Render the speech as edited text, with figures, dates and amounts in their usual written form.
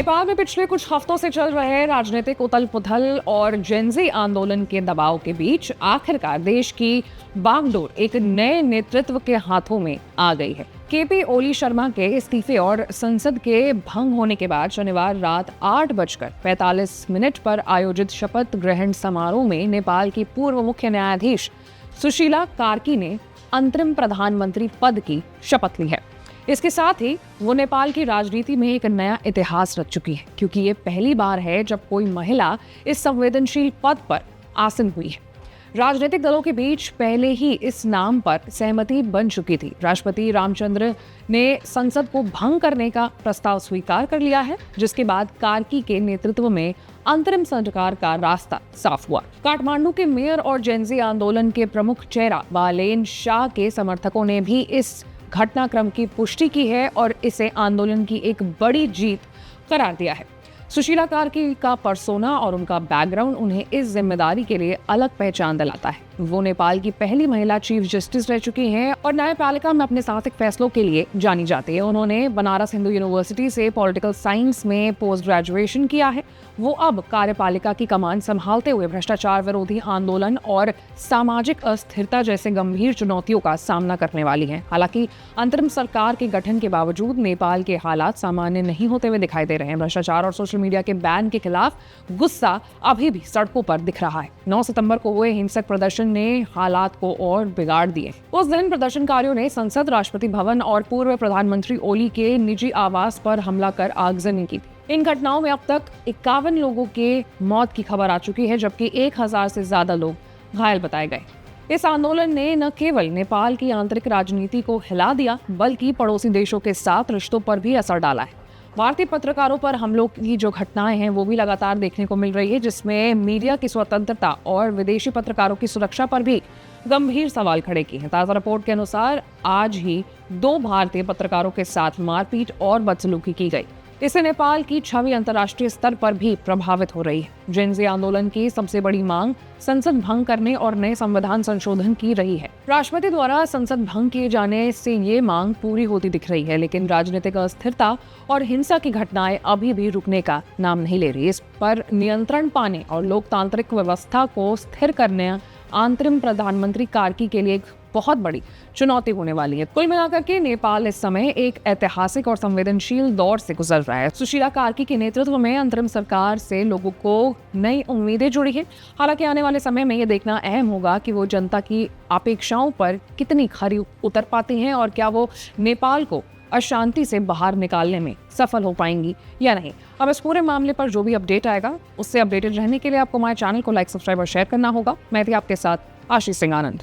नेपाल में पिछले कुछ हफ्तों से चल रहे राजनीतिक उथल-पुथल और जेनजी आंदोलन के दबाव के बीच आखिरकार देश की बागडोर एक नए नेतृत्व के हाथों में आ गई है। केपी ओली शर्मा के इस्तीफे और संसद के भंग होने के बाद शनिवार रात 8:45 पर आयोजित शपथ ग्रहण समारोह में नेपाल की पूर्व मुख्य न्यायाधीश सुशीला कार्की ने अंतरिम प्रधानमंत्री पद की शपथ ली है। इसके साथ ही वो नेपाल की राजनीति में एक नया इतिहास रच चुकी है, क्योंकि ये पहली बार है जब कोई महिला इस संवेदनशील पद पर आसीन हुई है। राजनीतिक दलों के बीच पहले ही इस नाम पर सहमति बन चुकी थी। राष्ट्रपति रामचंद्र ने संसद को भंग करने का प्रस्ताव स्वीकार कर लिया है, जिसके बाद कार्की के नेतृत्व में अंतरिम सरकार का रास्ता साफ हुआ। काठमांडू के मेयर और जेनजी आंदोलन के प्रमुख चेहरा बालेन शाह के समर्थकों ने भी इस घटनाक्रम की पुष्टि की है और इसे आंदोलन की एक बड़ी जीत करार दिया है। सुशीला कार्की का पर्सोना और उनका बैकग्राउंड उन्हें इस जिम्मेदारी के लिए अलग पहचान दिलाता है। वो नेपाल की पहली महिला चीफ जस्टिस रह चुकी हैं और न्यायपालिका में अपने साहसिक फैसलों के लिए जानी जाती है। उन्होंने बनारस हिंदू यूनिवर्सिटी से पॉलिटिकल साइंस में पोस्ट ग्रेजुएशन किया है। वो अब कार्यपालिका की कमान संभालते हुए भ्रष्टाचार विरोधी आंदोलन और सामाजिक अस्थिरता जैसे गंभीर चुनौतियों का सामना करने वाली हैं। हालांकि अंतरिम सरकार के गठन के बावजूद नेपाल के हालात सामान्य नहीं होते हुए दिखाई दे रहे हैं। भ्रष्टाचार और सोशल मीडिया के बैन के खिलाफ गुस्सा अभी भी सड़कों पर दिख रहा है। 9 सितंबर को हुए हिंसक प्रदर्शन ने हालात को और बिगाड़ दिए। उस दिन प्रदर्शनकारियों ने संसद, राष्ट्रपति भवन और पूर्व प्रधानमंत्री ओली के निजी आवास पर हमला कर आगजनी की थी। इन घटनाओं में अब तक 51 लोगों के मौत की खबर आ चुकी है, जबकि 1000 से ज्यादा लोग घायल बताए गए। इस आंदोलन ने न केवल नेपाल की आंतरिक राजनीति को हिला दिया, बल्कि पड़ोसी देशों के साथ रिश्तों पर भी असर डाला है। भारतीय पत्रकारों पर हमलों की जो घटनाएं हैं वो भी लगातार देखने को मिल रही है, जिसमें मीडिया की स्वतंत्रता और विदेशी पत्रकारों की सुरक्षा पर भी गंभीर सवाल खड़े किए हैं। ताज़ा रिपोर्ट के अनुसार आज ही 2 भारतीय पत्रकारों के साथ मारपीट और बदसलूकी की गई। इससे नेपाल की छवि अंतर्राष्ट्रीय स्तर पर भी प्रभावित हो रही है। जेनजी आंदोलन की सबसे बड़ी मांग संसद भंग करने और नए संविधान संशोधन की रही है। राष्ट्रपति द्वारा संसद भंग किए जाने से ये मांग पूरी होती दिख रही है, लेकिन राजनीतिक अस्थिरता और हिंसा की घटनाएं अभी भी रुकने का नाम नहीं ले रही। इस पर नियंत्रण पाने और लोकतांत्रिक व्यवस्था को स्थिर करने अंतरिम प्रधानमंत्री कार्की के लिए एक बहुत बड़ी चुनौती होने वाली है। कुल मिलाकर के नेपाल इस समय एक ऐतिहासिक और संवेदनशील दौर से गुजर रहा है। सुशीला कार्की के नेतृत्व में अंतरिम सरकार से लोगों को नई उम्मीदें जुड़ी हैं। हालांकि आने वाले समय में ये देखना अहम होगा कि वो जनता की अपेक्षाओं पर कितनी खरी उतर पाती हैं और क्या वो नेपाल को अशांति से बाहर निकालने में सफल हो पाएंगी या नहीं। अब इस पूरे मामले पर जो भी अपडेट आएगा उससे अपडेटेड रहने के लिए आपको हमारे चैनल को लाइक, सब्सक्राइब और शेयर करना होगा। मैं थी आपके साथ आशीष सिंह आनंद।